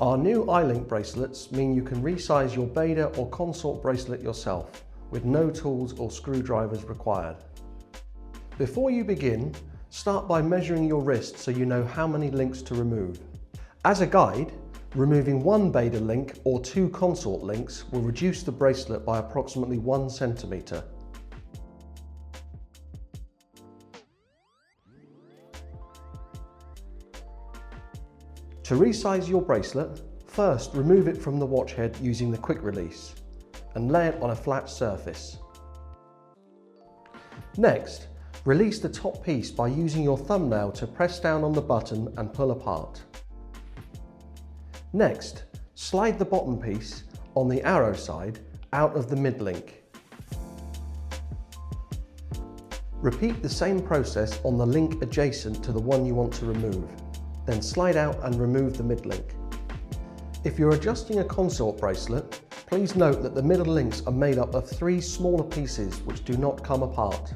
Our new iLink bracelets mean you can resize your Beta or Consort bracelet yourself, with no tools or screwdrivers required. Before you begin, start by measuring your wrist so you know how many links to remove. As a guide, removing one Beta link or 2 Consort links will reduce the bracelet by approximately 1 centimetre. To resize your bracelet, first remove it from the watch head using the quick release and lay it on a flat surface. Next, release the top piece by using your thumbnail to press down on the button and pull apart. Next, slide the bottom piece on the arrow side out of the mid-link. Repeat the same process on the link adjacent to the one you want to remove. Then slide out and remove the mid-link. If you're adjusting a Consort bracelet, please note that the middle links are made up of 3 smaller pieces which do not come apart.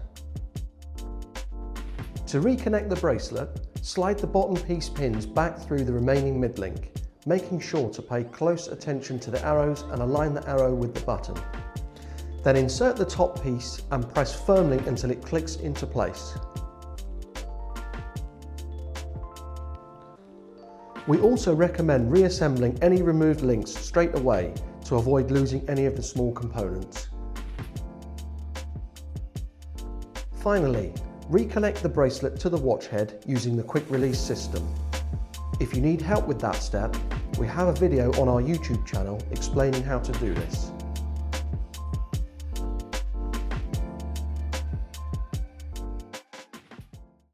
To reconnect the bracelet, slide the bottom piece pins back through the remaining mid-link, making sure to pay close attention to the arrows and align the arrow with the button. Then insert the top piece and press firmly until it clicks into place. We also recommend reassembling any removed links straight away to avoid losing any of the small components. Finally, reconnect the bracelet to the watch head using the quick release system. If you need help with that step, we have a video on our YouTube channel explaining how to do this.